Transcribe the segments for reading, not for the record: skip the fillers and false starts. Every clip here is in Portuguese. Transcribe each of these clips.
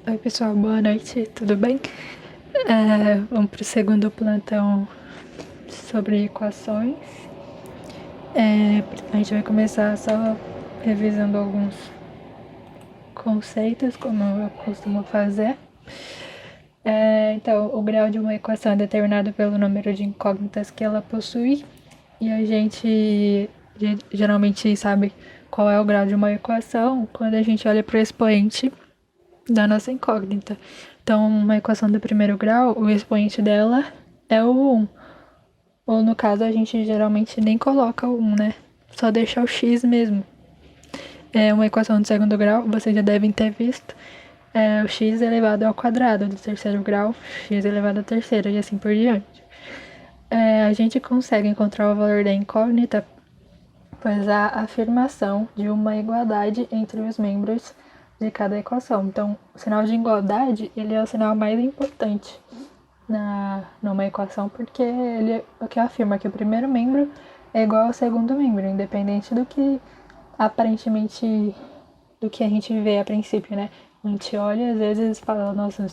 Oi pessoal, boa noite, tudo bem? Vamos para o segundo plantão sobre equações. A gente vai começar só revisando alguns conceitos, como eu costumo fazer. Então, o grau de uma equação é determinado pelo número de incógnitas que ela possui, e a gente geralmente sabe qual é o grau de uma equação quando a gente olha para o expoente da nossa incógnita. Então, uma equação do primeiro grau, o expoente dela é o 1. Ou no caso, a gente geralmente nem coloca o 1, né? Só deixa o x mesmo. Uma equação do segundo grau, vocês já devem ter visto. O x elevado ao quadrado do terceiro grau, x elevado à terceira e assim por diante. A gente consegue encontrar o valor da incógnita, pois há afirmação de uma igualdade entre os membros de cada equação. Então, o sinal de igualdade, ele é o sinal mais importante numa equação, porque ele é o que afirma que o primeiro membro é igual ao segundo membro, independente do que aparentemente, do que a gente vê a princípio, né? A gente olha e às vezes fala, nossa,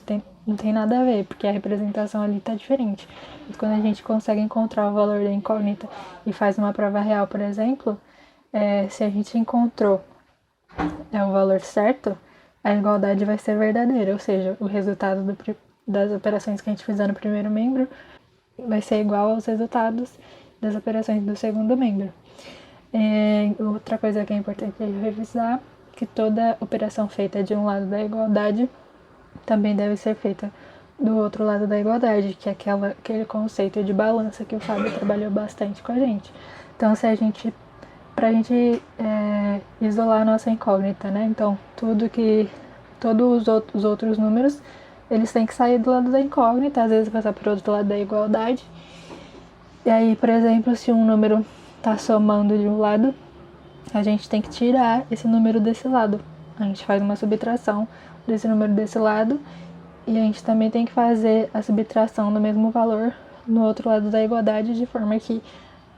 não tem nada a ver, porque a representação ali tá diferente. Mas quando a gente consegue encontrar o valor da incógnita e faz uma prova real, por exemplo, se a gente encontrou o valor certo, a igualdade vai ser verdadeira, ou seja, o resultado das operações que a gente fizer no primeiro membro vai ser igual aos resultados das operações do segundo membro. Outra coisa que é importante revisar, que toda operação feita de um lado da igualdade também deve ser feita do outro lado da igualdade, que é aquele conceito de balança que o Fábio trabalhou bastante com a gente. Então, pra gente isolar a nossa incógnita, né? Então, todos os outros números, eles têm que sair do lado da incógnita, às vezes passar para o outro lado da igualdade. E aí, por exemplo, se um número está somando de um lado, a gente tem que tirar esse número desse lado. A gente faz uma subtração desse número desse lado e a gente também tem que fazer a subtração do mesmo valor no outro lado da igualdade, de forma que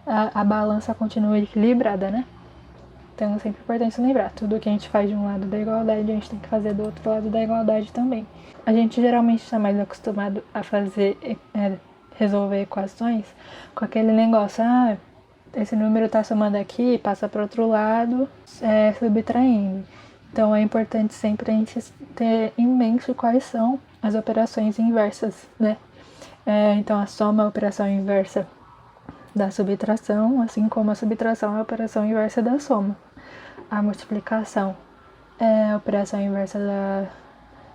a balança continue equilibrada, né? Então é sempre importante lembrar, tudo que a gente faz de um lado da igualdade, a gente tem que fazer do outro lado da igualdade também. A gente geralmente está mais acostumado a resolver equações com aquele negócio, esse número está somando aqui, passa para outro lado, subtraindo. Então é importante sempre a gente ter em mente quais são as operações inversas, né? Então a soma é a operação inversa da subtração, assim como a subtração é a operação inversa da soma. A multiplicação é a operação inversa da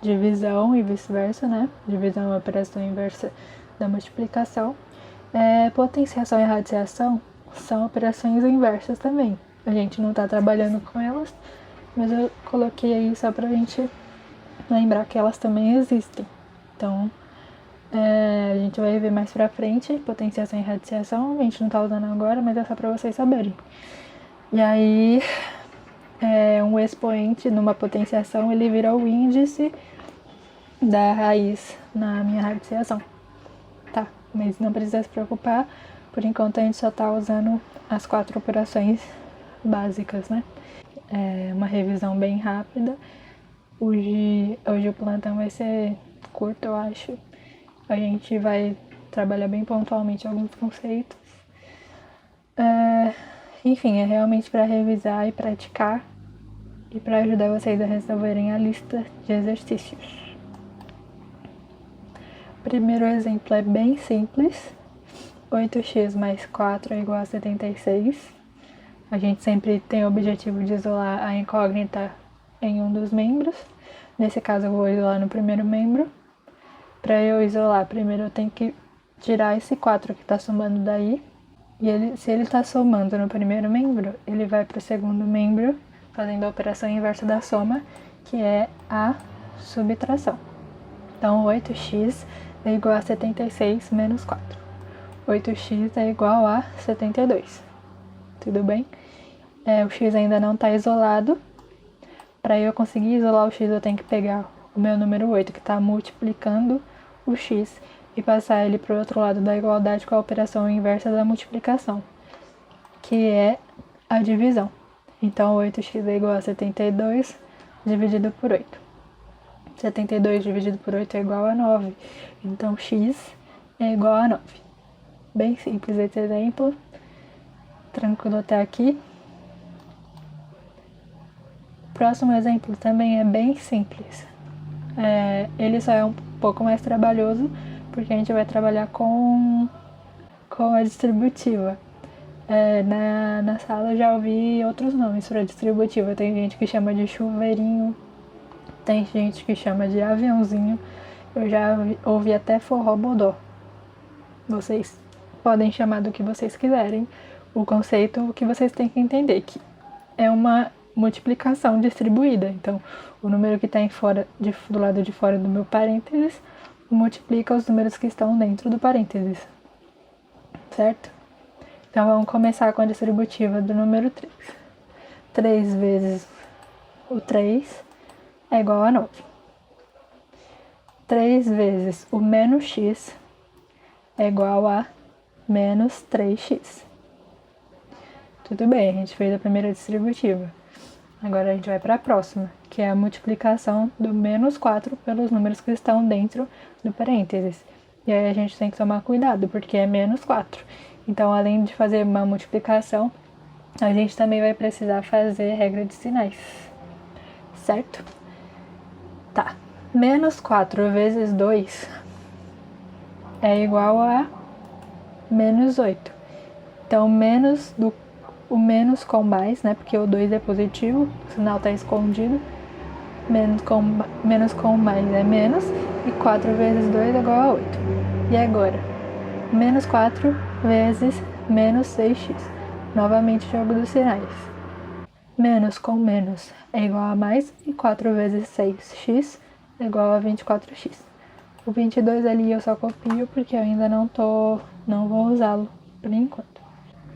divisão e vice-versa, né? Divisão é a operação inversa da multiplicação. Potenciação e radiciação são operações inversas também. A gente não está trabalhando com elas, mas eu coloquei aí só pra gente lembrar que elas também existem. Então, a gente vai ver mais pra frente, potenciação e radiciação, a gente não tá usando agora, mas é só pra vocês saberem. E aí, um expoente numa potenciação, ele vira o índice da raiz na minha radiciação. Tá, mas não precisa se preocupar, por enquanto a gente só tá usando as 4 operações básicas, né? Uma revisão bem rápida. Hoje o plantão vai ser curto, eu acho. A gente vai trabalhar bem pontualmente alguns conceitos. Enfim, é realmente para revisar e praticar e para ajudar vocês a resolverem a lista de exercícios. O primeiro exemplo é bem simples. 8x mais 4 é igual a 76. A gente sempre tem o objetivo de isolar a incógnita em um dos membros. Nesse caso, eu vou isolar no primeiro membro. Para eu isolar, primeiro eu tenho que tirar esse 4 que está somando daí. E se ele está somando no primeiro membro, ele vai para o segundo membro, fazendo a operação inversa da soma, que é a subtração. Então, 8x é igual a 76 menos 4. 8x é igual a 72. Tudo bem? O x ainda não está isolado. Para eu conseguir isolar o x, eu tenho que pegar o meu número 8, que está multiplicando o x, e passar ele para o outro lado da igualdade com a operação inversa da multiplicação, que é a divisão. Então, 8x é igual a 72 dividido por 8. 72 dividido por 8 é igual a 9. Então, x é igual a 9. Bem simples esse exemplo. Tranquilo até aqui. Próximo exemplo também é bem simples. Ele só é um pouco mais trabalhoso, porque a gente vai trabalhar com a distributiva. Na sala eu já ouvi outros nomes para distributiva. Tem gente que chama de chuveirinho, tem gente que chama de aviãozinho. Eu já ouvi até forró bodó. Vocês podem chamar do que vocês quiserem. O conceito que vocês têm que entender que é uma multiplicação distribuída. Então, o número que está do lado de fora do meu parênteses multiplica os números que estão dentro do parênteses. Certo? Então, vamos começar com a distributiva do número 3. 3 vezes o 3 é igual a 9. 3 vezes o menos x é igual a menos 3x. Tudo bem, a gente fez a primeira distributiva. Agora a gente vai para a próxima, que é a multiplicação do menos 4 pelos números que estão dentro do parênteses. E aí a gente tem que tomar cuidado, porque é menos 4. Então, além de fazer uma multiplicação, a gente também vai precisar fazer regra de sinais. Certo? Tá. Menos 4 vezes 2 é igual a menos 8. Então, o menos com mais, né? Porque o 2 é positivo, o sinal está escondido. Menos com mais é menos. E 4 vezes 2 é igual a 8. E agora? Menos 4 vezes menos 6x. Novamente, jogo dos sinais. Menos com menos é igual a mais. E 4 vezes 6x é igual a 24x. O 22 ali eu só copio porque eu ainda não vou usá-lo por enquanto.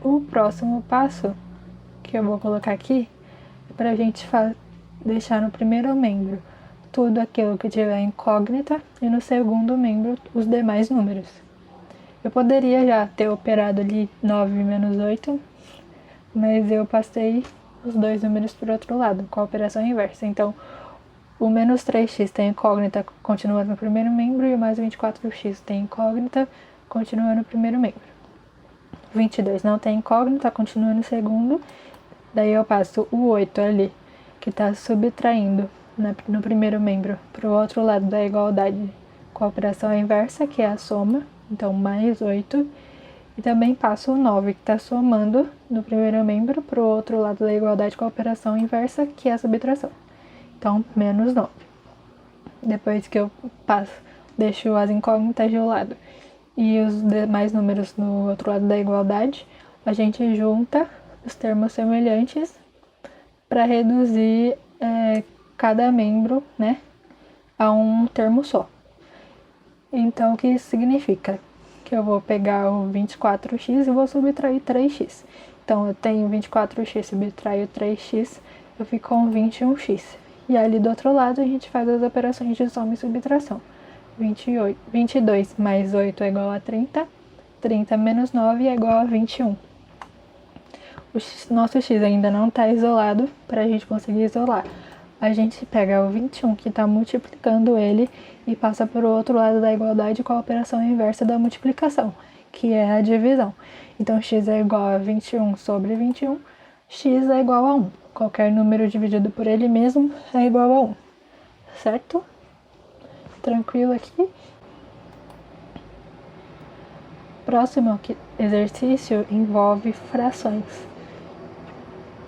O próximo passo que eu vou colocar aqui é para a gente deixar no primeiro membro tudo aquilo que tiver incógnita e no segundo membro os demais números. Eu poderia já ter operado ali 9 menos 8, mas eu passei os dois números para o outro lado, com a operação inversa. Então, o menos 3x tem incógnita, continua no primeiro membro, e o mais 24x tem incógnita, continua no primeiro membro. 22 não tem incógnita, continua no segundo. Daí eu passo o 8 ali, que está subtraindo no primeiro membro, para o outro lado da igualdade, com a operação inversa, que é a soma. Então, mais 8. E também passo o 9, que está somando no primeiro membro para o outro lado da igualdade com a operação inversa, que é a subtração. Então, menos 9. Depois que eu deixo as incógnitas de um lado e os demais números no outro lado da igualdade, a gente junta os termos semelhantes para reduzir cada membro, né, a um termo só. Então, o que isso significa? Que eu vou pegar o 24x e vou subtrair 3x. Então, eu tenho 24x, subtraio 3x, eu fico com 21x. E ali do outro lado, a gente faz as operações de soma e subtração. 22 mais 8 é igual a 30. 30 menos 9 é igual a 21. O nosso x ainda não está isolado. Para a gente conseguir isolar, a gente pega o 21, que está multiplicando ele, e passa para o outro lado da igualdade com a operação inversa da multiplicação, que é a divisão. Então, x é igual a 21 sobre 21, x é igual a 1. Qualquer número dividido por ele mesmo é igual a 1. Certo? Tranquilo aqui? Próximo exercício envolve frações.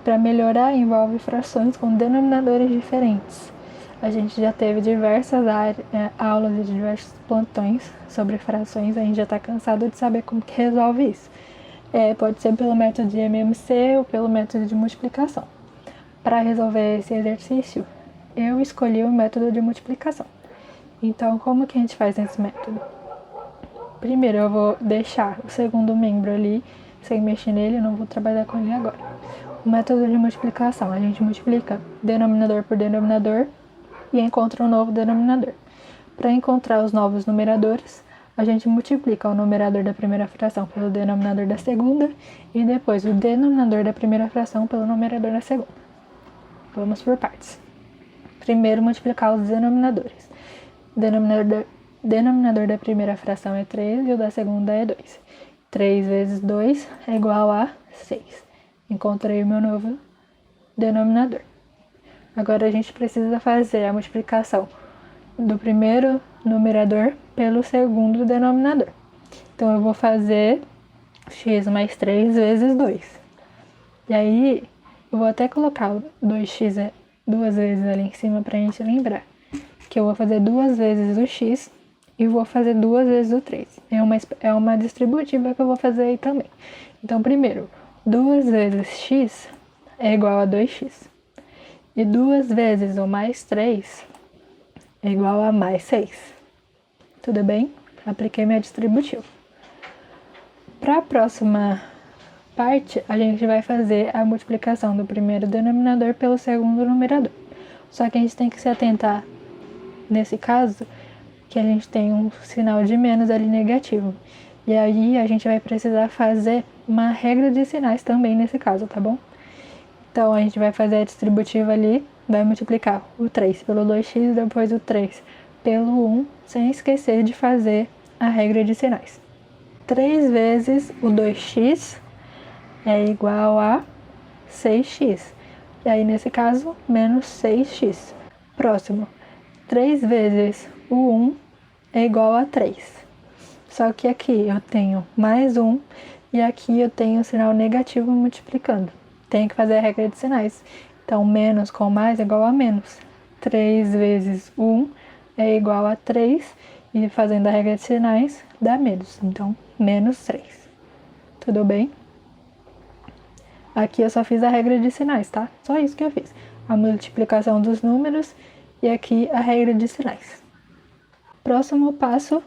Para melhorar, envolve frações com denominadores diferentes. A gente já teve diversas aulas e diversos plantões sobre frações, a gente já está cansado de saber como que resolve isso. Pode ser pelo método de MMC ou pelo método de multiplicação. Para resolver esse exercício, eu escolhi o método de multiplicação. Então, como que a gente faz esse método? Primeiro, eu vou deixar o segundo membro ali, sem mexer nele, eu não vou trabalhar com ele agora. O método de multiplicação, a gente multiplica denominador por denominador e encontra um novo denominador. Para encontrar os novos numeradores, a gente multiplica o numerador da primeira fração pelo denominador da segunda e depois o denominador da primeira fração pelo numerador da segunda. Vamos por partes. Primeiro, multiplicar os denominadores. Denominador da primeira fração é 3 e o da segunda é 2. 3 vezes 2 é igual a 6. Encontrei o meu novo denominador. Agora a gente precisa fazer a multiplicação do primeiro numerador pelo segundo denominador. Então eu vou fazer x mais 3 vezes 2. E aí eu vou até colocar o 2x duas vezes ali em cima pra gente lembrar. Que eu vou fazer 2 vezes o x e vou fazer 2 vezes o 3. É uma distributiva que eu vou fazer aí também. Então primeiro, 2 vezes x é igual a 2x. E 2 vezes o mais 3 é igual a mais 6. Tudo bem? Apliquei minha distributiva. Para a próxima parte, a gente vai fazer a multiplicação do primeiro denominador pelo segundo numerador. Só que a gente tem que se atentar, nesse caso, que a gente tem um sinal de menos ali negativo. E aí a gente vai precisar fazer uma regra de sinais também nesse caso, tá bom? Então a gente vai fazer a distributiva ali, vai multiplicar o 3 pelo 2x, depois o 3 pelo 1, sem esquecer de fazer a regra de sinais. 3 vezes o 2x é igual a 6x. E aí, nesse caso, menos 6x. Próximo, 3 vezes o 1 é igual a 3. Só que aqui eu tenho mais 1 e aqui eu tenho o sinal negativo multiplicando. Tenho que fazer a regra de sinais. Então, menos com mais é igual a menos. 3 vezes 1 é igual a 3. E fazendo a regra de sinais, dá menos. Então, menos 3. Tudo bem? Aqui eu só fiz a regra de sinais, tá? Só isso que eu fiz. A multiplicação dos números e aqui a regra de sinais. Próximo passo,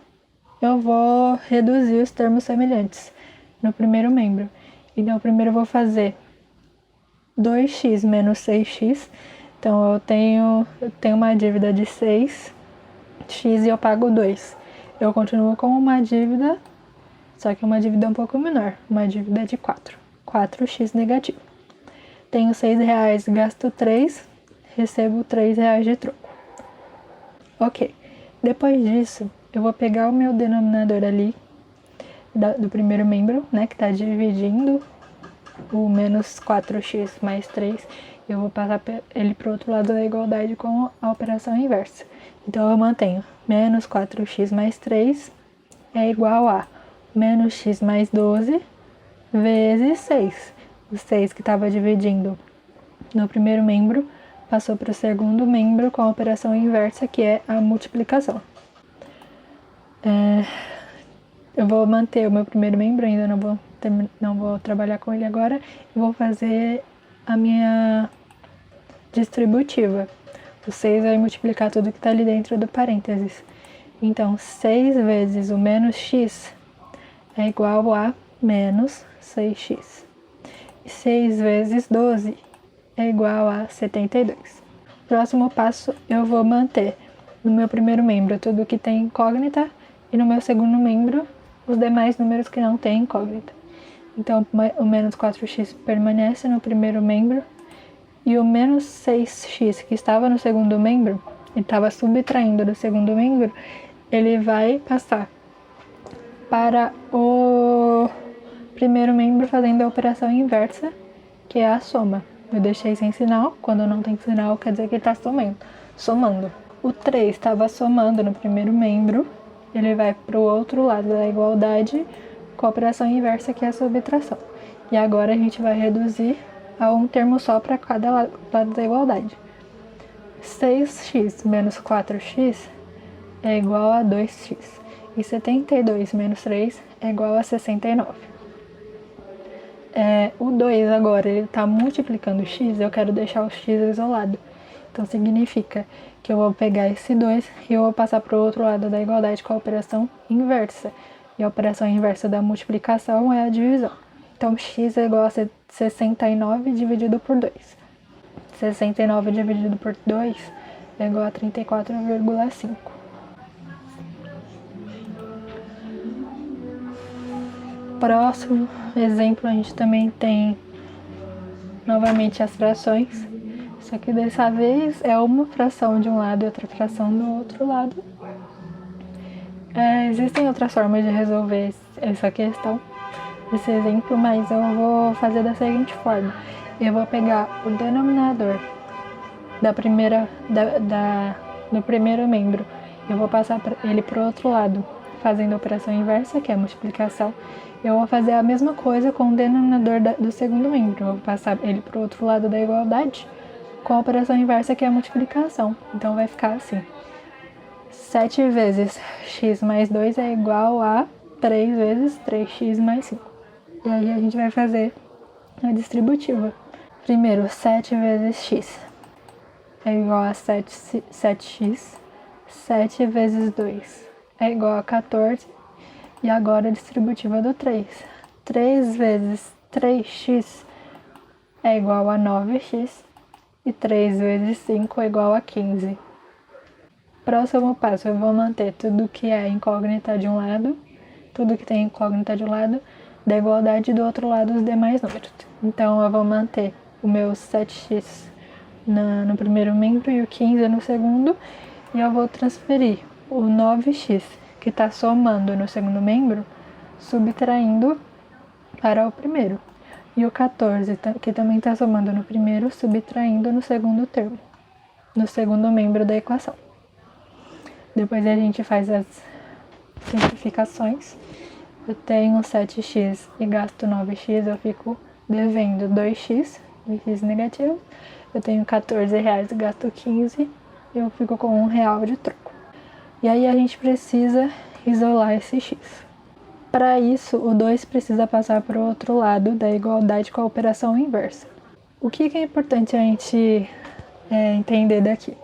eu vou reduzir os termos semelhantes no primeiro membro. Então, primeiro eu vou fazer 2x menos 6x. Então, eu tenho uma dívida de 6x e eu pago 2. Eu continuo com uma dívida, só que uma dívida um pouco menor, uma dívida de 4x negativo. Tenho R$6, gasto 3, recebo R$3 de troco. Ok, depois disso, eu vou pegar o meu denominador ali, do primeiro membro, né, que está dividindo o menos 4x mais 3, eu vou passar ele para o outro lado da igualdade com a operação inversa. Então, eu mantenho menos 4x mais 3 é igual a menos x mais 12 vezes 6. O 6 que estava dividindo no primeiro membro passou para o segundo membro com a operação inversa, que é a multiplicação. Eu vou manter o meu primeiro membro, ainda não vou trabalhar com ele agora. Eu vou fazer a minha distributiva. O 6 vai multiplicar tudo que está ali dentro do parênteses. Então, 6 vezes o menos x é igual a menos 6x. E 6 vezes 12 é igual a 72. Próximo passo, eu vou manter no meu primeiro membro tudo que tem incógnita e no meu segundo membro os demais números que não têm incógnita. Então, o menos 4x permanece no primeiro membro e o menos 6x que estava no segundo membro, ele estava subtraindo do segundo membro, ele vai passar para o primeiro membro fazendo a operação inversa, que é a soma. Eu deixei sem sinal, quando não tem sinal quer dizer que ele está somando. O 3 estava somando no primeiro membro, ele vai para o outro lado da igualdade com a operação inversa, que é a subtração. E agora a gente vai reduzir a um termo só para cada lado da igualdade. 6x menos 4x é igual a 2x. E 72 menos 3 é igual a 69. O 2 agora, ele está multiplicando x, eu quero deixar o x isolado. Então, significa que eu vou pegar esse 2 e eu vou passar para o outro lado da igualdade com a operação inversa. E a operação inversa da multiplicação é a divisão. Então, x é igual a 69 dividido por 2. 69 dividido por 2 é igual a 34,5. Próximo exemplo, a gente também tem novamente as frações. Só que dessa vez é uma fração de um lado e outra fração do outro lado. Existem outras formas de resolver essa questão, esse exemplo, mas eu vou fazer da seguinte forma. Eu vou pegar o denominador do primeiro membro, eu vou passar ele para o outro lado, fazendo a operação inversa, que é a multiplicação. Eu vou fazer a mesma coisa com o denominador do segundo membro, eu vou passar ele para o outro lado da igualdade, com a operação inversa, que é a multiplicação. Então vai ficar assim: 7 vezes x mais 2 é igual a 3 vezes 3x mais 5. E aí a gente vai fazer a distributiva. Primeiro, 7 vezes x é igual a 7x. 7 vezes 2 é igual a 14. E agora a distributiva do 3. 3 vezes 3x é igual a 9x. E 3 vezes 5 é igual a 15. Próximo passo, eu vou manter tudo que é incógnita de um lado, tudo que tem incógnita de um lado, da igualdade, do outro lado os demais números. Então eu vou manter o meu 7x no primeiro membro e o 15 no segundo, e eu vou transferir o 9x, que está somando no segundo membro, subtraindo para o primeiro. E o 14, que também está somando no primeiro, subtraindo no segundo termo, no segundo membro da equação. Depois a gente faz as simplificações. Eu tenho 7x e gasto 9x, eu fico devendo 2x, 2x negativo. Eu tenho 14 reais e gasto 15, eu fico com R$1 de troco. E aí a gente precisa isolar esse x. Para isso, o 2 precisa passar para o outro lado da igualdade com a operação inversa. O que é importante a gente entender daqui?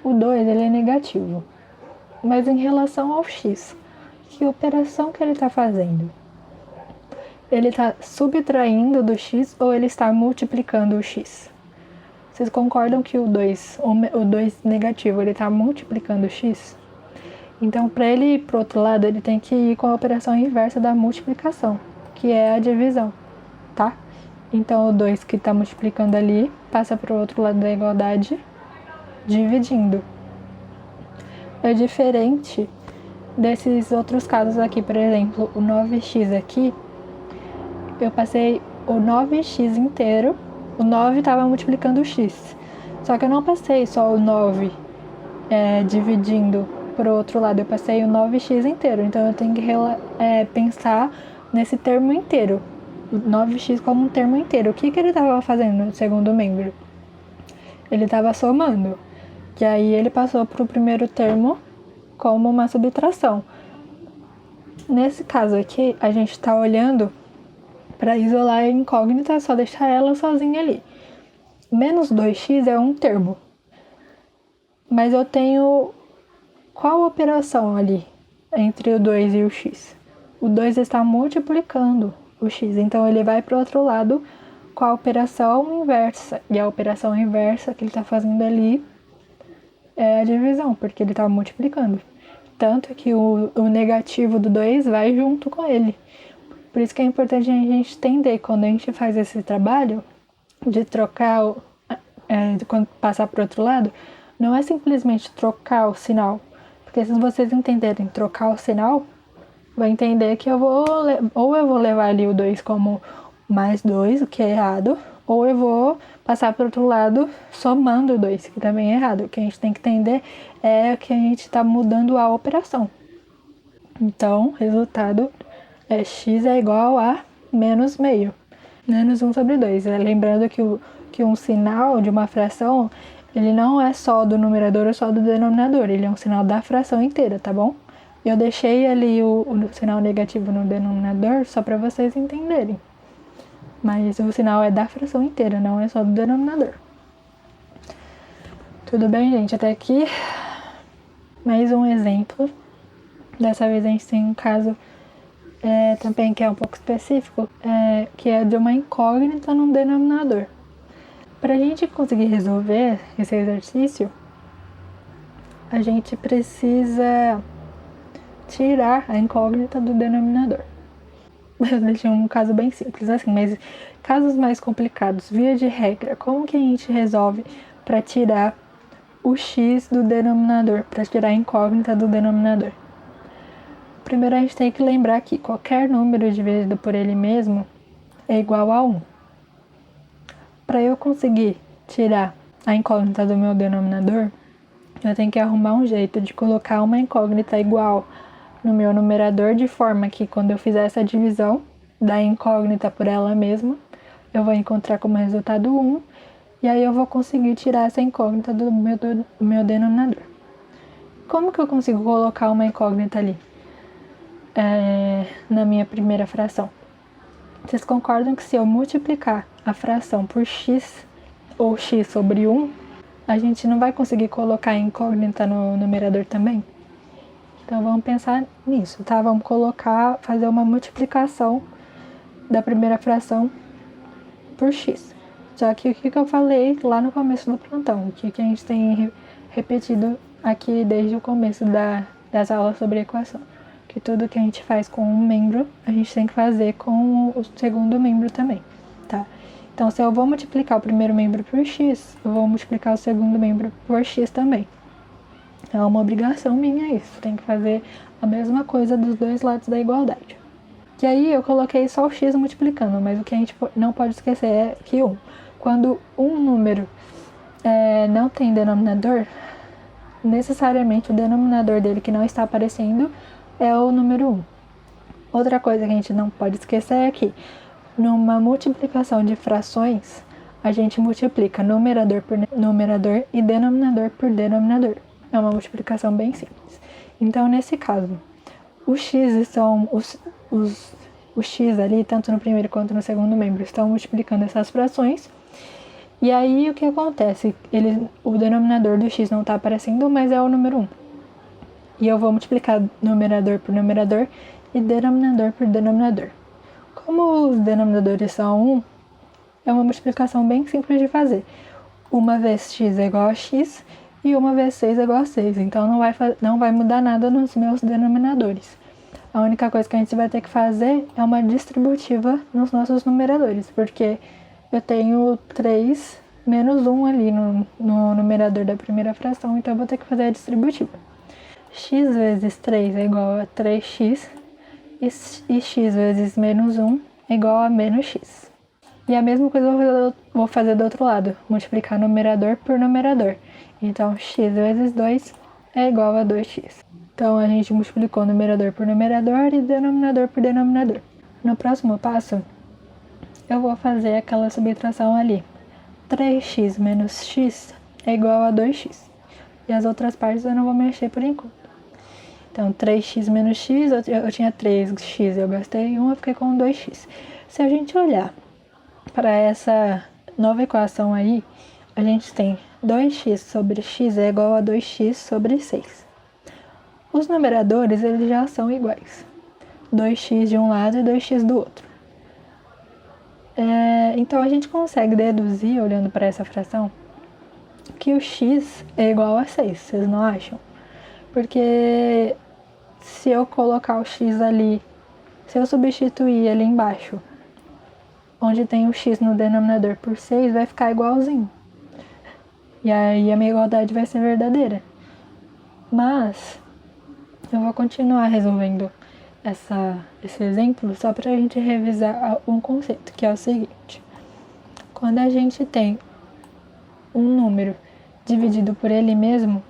O 2 ele é negativo, mas em relação ao x, que operação que ele está fazendo? Ele está subtraindo do x ou ele está multiplicando o x? Vocês concordam que o 2 negativo, ele está multiplicando o x? Então, para ele ir para o outro lado, ele tem que ir com a operação inversa da multiplicação, que é a divisão, tá? Então, o 2 que está multiplicando ali, passa para o outro lado da igualdade, dividindo. É diferente desses outros casos aqui, por exemplo, o 9x aqui, eu passei o 9x inteiro, o 9 estava multiplicando o x, só que eu não passei só o 9 dividindo para o outro lado, eu passei o 9x inteiro, então eu tenho que pensar nesse termo inteiro, o 9x como um termo inteiro. O que ele estava fazendo no segundo membro? Ele estava somando. E aí ele passou para o primeiro termo como uma subtração. Nesse caso aqui, a gente está olhando para isolar a incógnita, só deixar ela sozinha ali. Menos 2x é um termo. Mas eu tenho qual operação ali entre o 2 e o x? O 2 está multiplicando o x, então ele vai para o outro lado com a operação inversa. E a operação inversa que ele está fazendo ali é a divisão, porque ele está multiplicando. Tanto que o negativo do 2 vai junto com ele. Por isso que é importante a gente entender, quando a gente faz esse trabalho de trocar, quando passar para o outro lado, não é simplesmente trocar o sinal. Porque se vocês entenderem trocar o sinal, vai entender que eu vou levar ali o 2 como mais 2, o que é errado, ou eu vou passar para o outro lado somando o 2, que também é errado. O que a gente tem que entender é que a gente está mudando a operação. Então, resultado é x é igual a menos meio, menos 1 sobre 2. Lembrando que um sinal de uma fração, ele não é só do numerador ou só do denominador, ele é um sinal da fração inteira, tá bom? Eu deixei ali o sinal negativo no denominador só para vocês entenderem. Mas o sinal é da fração inteira, não é só do denominador. Tudo bem, gente? Até aqui, mais um exemplo. Dessa vez a gente tem um caso também que é um pouco específico, que é de uma incógnita num denominador. Para a gente conseguir resolver esse exercício, a gente precisa tirar a incógnita do denominador. eu deixei um caso bem simples assim, mas casos mais complicados, via de regra, como que a gente resolve para tirar o x do denominador, para tirar a incógnita do denominador? Primeiro a gente tem que lembrar que qualquer número dividido por ele mesmo é igual a 1. Para eu conseguir tirar a incógnita do meu denominador, eu tenho que arrumar um jeito de colocar uma incógnita igual no meu numerador, de forma que quando eu fizer essa divisão da incógnita por ela mesma, eu vou encontrar como resultado 1, e aí eu vou conseguir tirar essa incógnita do meu denominador. Como que eu consigo colocar uma incógnita ali na minha primeira fração? Vocês concordam que se eu multiplicar a fração por x, ou x sobre 1, a gente não vai conseguir colocar a incógnita no numerador também? Então vamos pensar nisso, tá? Vamos fazer uma multiplicação da primeira fração por x. Só que o que eu falei lá no começo do plantão, o que a gente tem repetido aqui desde o começo das aulas sobre equação, que tudo que a gente faz com um membro, a gente tem que fazer com o segundo membro também, tá? Então, se eu vou multiplicar o primeiro membro por x, eu vou multiplicar o segundo membro por x também. É uma obrigação minha isso, tem que fazer a mesma coisa dos dois lados da igualdade. E aí eu coloquei só o x multiplicando, mas o que a gente não pode esquecer é que quando um número não tem denominador, necessariamente o denominador dele que não está aparecendo é o número 1. Outra coisa que a gente não pode esquecer é que numa multiplicação de frações, a gente multiplica numerador por numerador e denominador por denominador. É uma multiplicação bem simples. Então, nesse caso, os x são os x ali, tanto no primeiro quanto no segundo membro, estão multiplicando essas frações. E aí, o que acontece? O denominador do x não está aparecendo, mas é o número 1. E eu vou multiplicar numerador por numerador e denominador por denominador. Como os denominadores são 1, é uma multiplicação bem simples de fazer. Uma vez x é igual a x e uma vez 6 é igual a 6. Então não vai mudar nada nos meus denominadores. A única coisa que a gente vai ter que fazer é uma distributiva nos nossos numeradores, porque eu tenho 3 menos 1 ali no numerador da primeira fração, então eu vou ter que fazer a distributiva. X vezes 3 é igual a 3x e x vezes menos 1 é igual a menos x. E a mesma coisa eu vou fazer do outro lado, multiplicar numerador por numerador. Então, x vezes 2 é igual a 2x. Então, a gente multiplicou numerador por numerador e denominador por denominador. No próximo passo, eu vou fazer aquela subtração ali. 3x menos x é igual a 2x. E as outras partes eu não vou mexer por enquanto. Então, 3x menos x, eu tinha 3x, eu gastei 1, eu fiquei com 2x. Se a gente olhar para essa nova equação aí, a gente tem 2x sobre x é igual a 2x sobre 6. Os numeradores, eles já são iguais. 2x de um lado e 2x do outro. Então, a gente consegue deduzir, olhando para essa fração, que o x é igual a 6, vocês não acham? Porque se eu colocar o x ali, se eu substituir ali embaixo, onde tem o x no denominador por 6, vai ficar igualzinho. E aí a minha igualdade vai ser verdadeira. Mas eu vou continuar resolvendo esse exemplo só para a gente revisar um conceito, que é o seguinte. Quando a gente tem um número dividido por ele mesmo,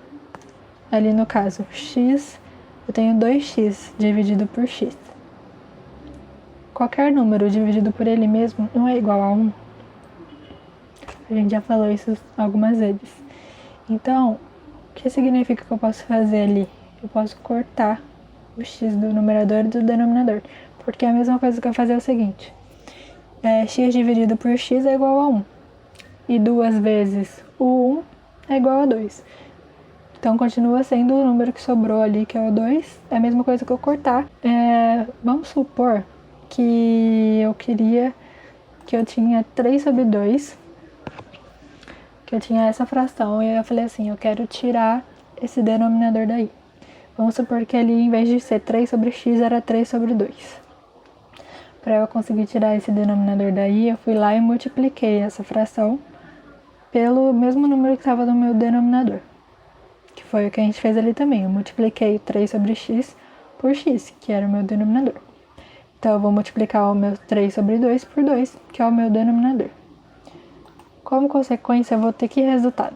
ali no caso x, eu tenho 2x dividido por x. Qualquer número dividido por ele mesmo não é igual a 1. A gente já falou isso algumas vezes. Então, o que significa que eu posso fazer ali? Eu posso cortar o x do numerador e do denominador. Porque a mesma coisa que eu fazer é o seguinte. X dividido por x é igual a 1. E 2 vezes o 1 é igual a 2. Então, continua sendo o número que sobrou ali, que é o 2. É a mesma coisa que eu cortar. Vamos supor que eu queria que eu tinha 3 sobre 2, que eu tinha essa fração, e eu falei assim, eu quero tirar esse denominador daí. Vamos supor que ali, em vez de ser 3 sobre x, era 3 sobre 2. Para eu conseguir tirar esse denominador daí, eu fui lá e multipliquei essa fração pelo mesmo número que estava no meu denominador, que foi o que a gente fez ali também. Eu multipliquei 3 sobre x por x, que era o meu denominador. Então, eu vou multiplicar o meu 3 sobre 2 por 2, que é o meu denominador. Como consequência, eu vou ter que resultado.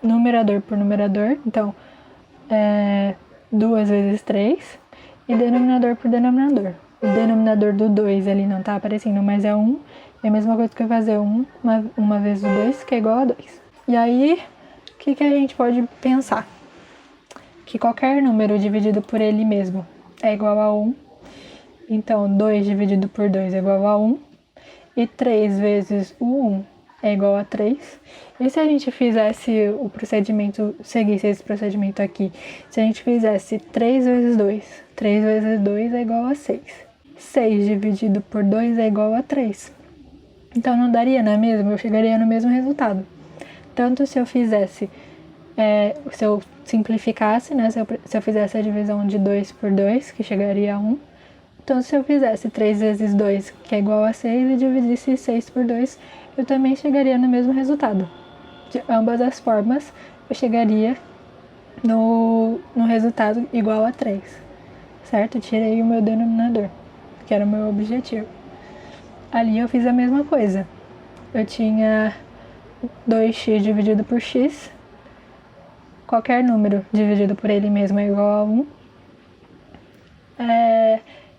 Numerador por numerador, então, 2 vezes 3, e denominador por denominador. O denominador do 2 ali não tá aparecendo, mas é 1. É a mesma coisa que eu fazer 1 uma vezes o 2, que é igual a 2. E aí, o que a gente pode pensar? Que qualquer número dividido por ele mesmo é igual a 1. Então, 2 dividido por 2 é igual a 1. E 3 vezes o 1 é igual a 3. E se a gente fizesse o procedimento, seguisse esse procedimento aqui, se a gente fizesse 3 vezes 2, 3 vezes 2 é igual a 6. 6 dividido por 2 é igual a 3. Então não daria, não é mesmo? Eu chegaria no mesmo resultado. Tanto se eu fizesse, se eu simplificasse, né? Se eu fizesse a divisão de 2 por 2, que chegaria a 1. Então, se eu fizesse 3 vezes 2, que é igual a 6, e dividisse 6 por 2, eu também chegaria no mesmo resultado. De ambas as formas, eu chegaria no resultado igual a 3, certo? Eu tirei o meu denominador, que era o meu objetivo. Ali eu fiz a mesma coisa. Eu tinha 2x dividido por x. Qualquer número dividido por ele mesmo é igual a 1.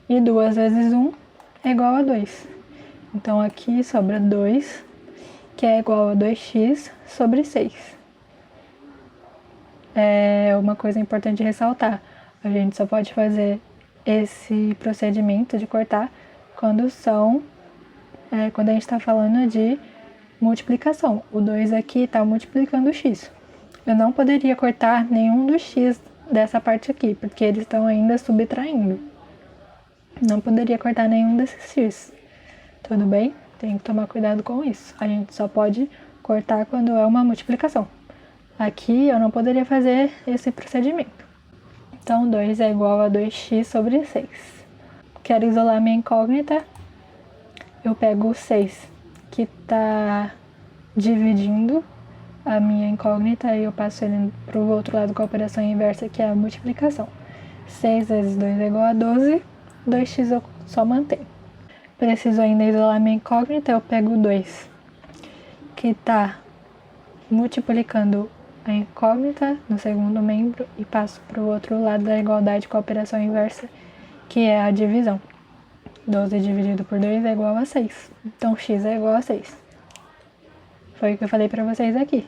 E 2 vezes 1 é igual a 2. Então, aqui sobra 2, que é igual a 2x sobre 6. É uma coisa importante ressaltar. A gente só pode fazer esse procedimento de cortar quando a gente está falando de multiplicação. O 2 aqui está multiplicando o x. Eu não poderia cortar nenhum dos x dessa parte aqui, porque eles estão ainda subtraindo. Não poderia cortar nenhum desses x. Tudo bem? Tem que tomar cuidado com isso. A gente só pode cortar quando é uma multiplicação. Aqui eu não poderia fazer esse procedimento. Então, 2 é igual a 2x sobre 6. Quero isolar minha incógnita. Eu pego o 6, que está dividindo a minha incógnita, e eu passo ele para o outro lado com a operação inversa, que é a multiplicação. 6 vezes 2 é igual a 12. 2x eu só mantenho. Preciso ainda isolar minha incógnita, eu pego o 2, que está multiplicando a incógnita no segundo membro, e passo para o outro lado da igualdade com a operação inversa, que é a divisão. 12 dividido por 2 é igual a 6. Então, x é igual a 6. Foi o que eu falei para vocês aqui,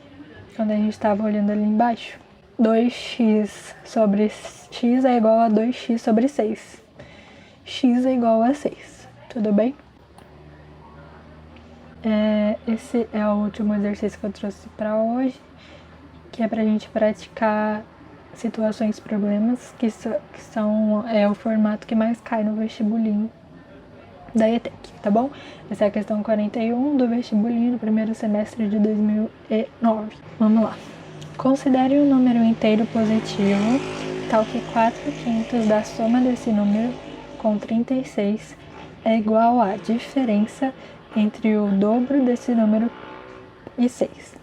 quando a gente estava olhando ali embaixo. 2x sobre x é igual a 2x sobre 6. X é igual a 6. Tudo bem? Esse é o último exercício que eu trouxe para hoje, que é para a gente praticar situações problemas, que são o formato que mais cai no vestibulinho da ETEC, tá bom? Essa é a questão 41 do vestibulinho do primeiro semestre de 2009. Vamos lá. Considere um número inteiro positivo, tal que 4/5 da soma desse número com 36 é igual à diferença entre o dobro desse número e 6.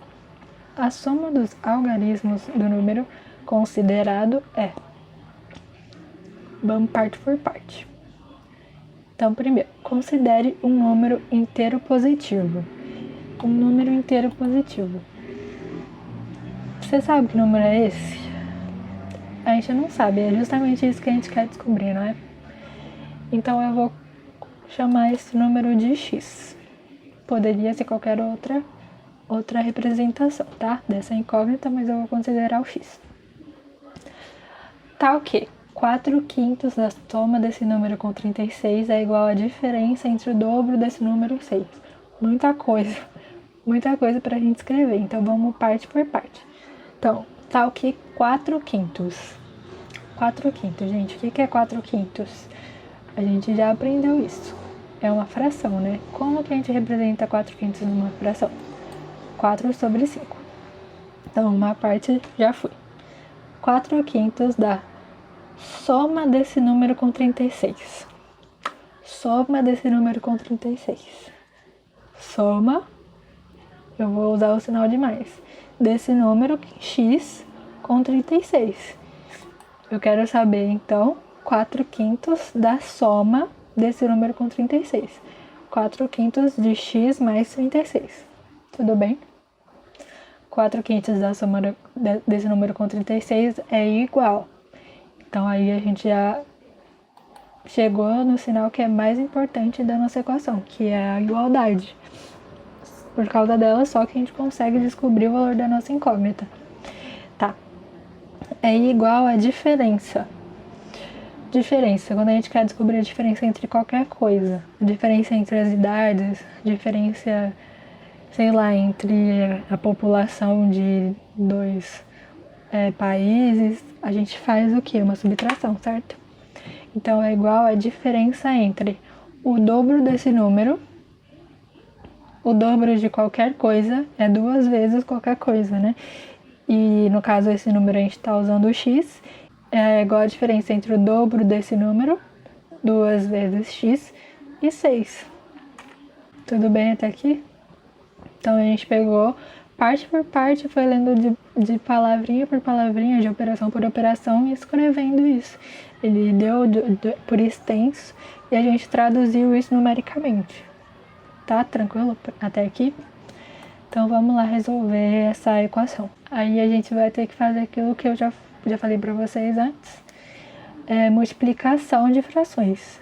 A soma dos algarismos do número considerado é... Vamos parte por parte. Então, primeiro, considere um número inteiro positivo. Um número inteiro positivo. Você sabe que número é esse? A gente não sabe, é justamente isso que a gente quer descobrir, não é? Então, eu vou chamar esse número de x. Poderia ser qualquer outra representação, tá? Dessa incógnita, mas eu vou considerar o x. Tal que 4/5 da soma desse número com 36 é igual à diferença entre o dobro desse número e 6. Muita coisa pra gente escrever, então vamos parte por parte. Então, tal que 4/5. 4/5, gente, o que é 4/5? A gente já aprendeu isso. É uma fração, né? Como que a gente representa 4/5 numa fração? 4 sobre 5. Então, uma parte já foi. 4/5 da soma desse número com 36. Soma desse número com 36. Soma, eu vou usar o sinal de mais, desse número x com 36. Eu quero saber, então, 4/5 da soma desse número com 36. 4/5 de x mais 36. Tudo bem? 4/5 da soma desse número com 36 é igual. Então, aí a gente já chegou no sinal que é mais importante da nossa equação, que é a igualdade. Por causa dela, só que a gente consegue descobrir o valor da nossa incógnita. Tá. É igual a diferença. Diferença, quando a gente quer descobrir a diferença entre qualquer coisa. A diferença entre as idades, diferença, sei lá, entre a população de dois países, a gente faz o quê? Uma subtração, certo? Então, é igual a diferença entre o dobro desse número. O dobro de qualquer coisa é 2 vezes qualquer coisa, né? E no caso, esse número a gente está usando o x. É igual a diferença entre o dobro desse número, 2 vezes x, e 6. Tudo bem até aqui? Então, a gente pegou parte por parte, foi lendo de palavrinha por palavrinha, de operação por operação, e escrevendo isso. Ele deu por extenso e a gente traduziu isso numericamente. Tá tranquilo até aqui? Então vamos lá resolver essa equação. Aí a gente vai ter que fazer aquilo que eu já falei para vocês antes. Multiplicação de frações.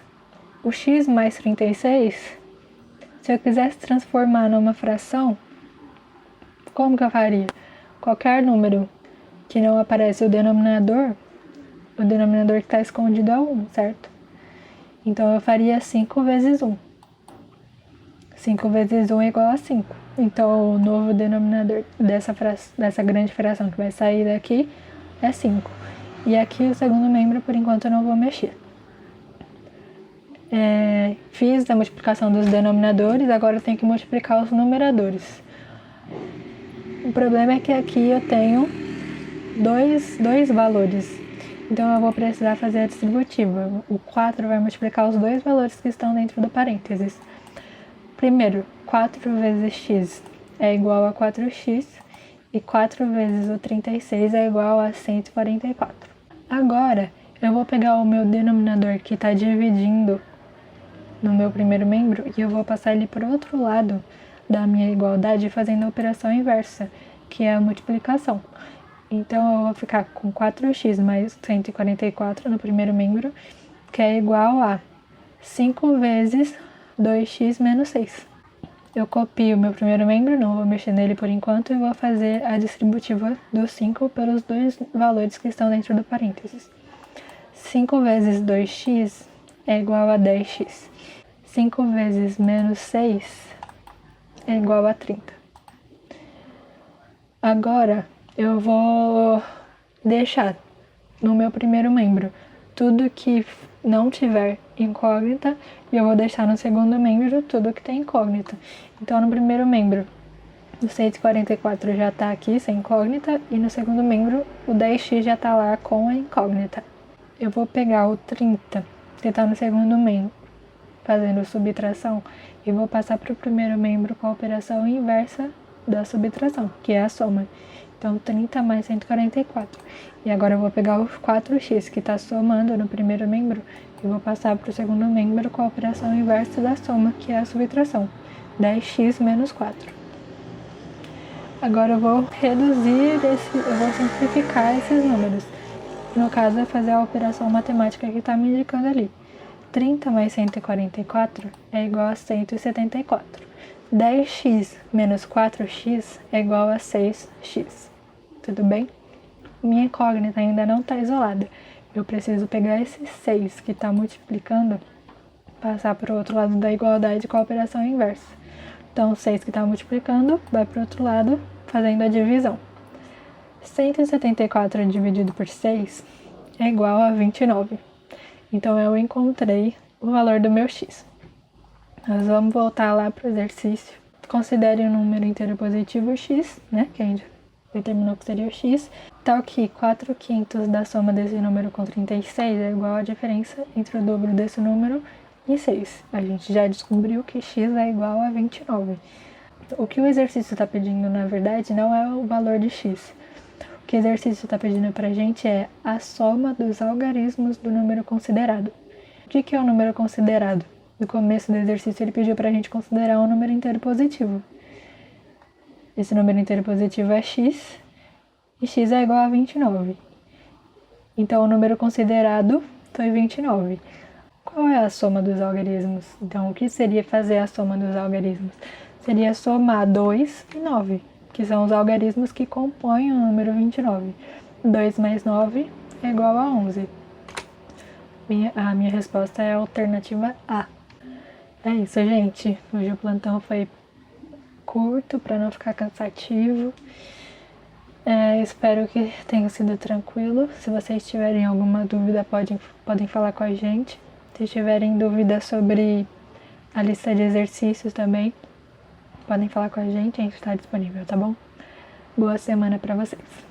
O x mais 36, se eu quisesse transformar numa fração, como que eu faria? Qualquer número que não aparece o denominador que está escondido é 1, certo? Então eu faria 5 vezes 1. 5 vezes 1 é igual a 5. Então, o novo denominador dessa grande fração que vai sair daqui é 5. E aqui o segundo membro, por enquanto, eu não vou mexer. Fiz a multiplicação dos denominadores, agora eu tenho que multiplicar os numeradores. O problema é que aqui eu tenho dois valores. Então, eu vou precisar fazer a distributiva. O 4 vai multiplicar os 2 valores que estão dentro do parênteses. Primeiro, 4 vezes x é igual a 4x e 4 vezes o 36 é igual a 144. Agora, eu vou pegar o meu denominador que está dividindo no meu primeiro membro e eu vou passar ele para o outro lado da minha igualdade fazendo a operação inversa, que é a multiplicação. Então, eu vou ficar com 4x mais 144 no primeiro membro, que é igual a 5 vezes 2x menos 6. Eu copio o meu primeiro membro, não vou mexer nele por enquanto, e vou fazer a distributiva do 5 pelos 2 valores que estão dentro do parênteses. 5 vezes 2x é igual a 10x. 5 vezes menos 6 é igual a 30. Agora, eu vou deixar no meu primeiro membro tudo que não tiver incógnita e eu vou deixar no segundo membro tudo que tem incógnita. Então, no primeiro membro, o 144 já está aqui sem incógnita e no segundo membro o 10x já está lá com a incógnita. Eu vou pegar o 30, que está no segundo membro, fazendo subtração, e vou passar para o primeiro membro com a operação inversa da subtração, que é a soma. Então, 30 mais 144. E agora eu vou pegar o 4x que está somando no primeiro membro e vou passar para o segundo membro com a operação inversa da soma, que é a subtração. 10x menos 4. Agora eu vou eu vou simplificar esses números. No caso, é fazer a operação matemática que está me indicando ali. 30 mais 144 é igual a 174. 10x menos 4x é igual a 6x. Tudo bem? Minha incógnita ainda não está isolada. Eu preciso pegar esse 6 que está multiplicando, passar para o outro lado da igualdade com a operação inversa. Então, 6 que está multiplicando vai para o outro lado, fazendo a divisão. 174 dividido por 6 é igual a 29. Então, eu encontrei o valor do meu x. Nós vamos voltar lá para o exercício. Considere um número inteiro positivo x, né? Que a gente determinou que seria o x. Tal que 4/5 da soma desse número com 36 é igual à diferença entre o dobro desse número e 6. A gente já descobriu que x é igual a 29. O que o exercício está pedindo, na verdade, não é o valor de x. O que o exercício está pedindo para a gente é a soma dos algarismos do número considerado. O que é o número considerado? No começo do exercício ele pediu para a gente considerar um número inteiro positivo. Esse número inteiro positivo é x, e x é igual a 29. Então o número considerado foi 29. Qual é a soma dos algarismos? Então o que seria fazer a soma dos algarismos? Seria somar 2 e 9, que são os algarismos que compõem o número 29. 2 mais 9 é igual a 11. A minha resposta é a alternativa A. É isso, gente. Hoje o plantão foi curto para não ficar cansativo. Espero que tenha sido tranquilo. Se vocês tiverem alguma dúvida, podem falar com a gente. Se tiverem dúvida sobre a lista de exercícios também, podem falar com a gente está disponível, tá bom? Boa semana para vocês.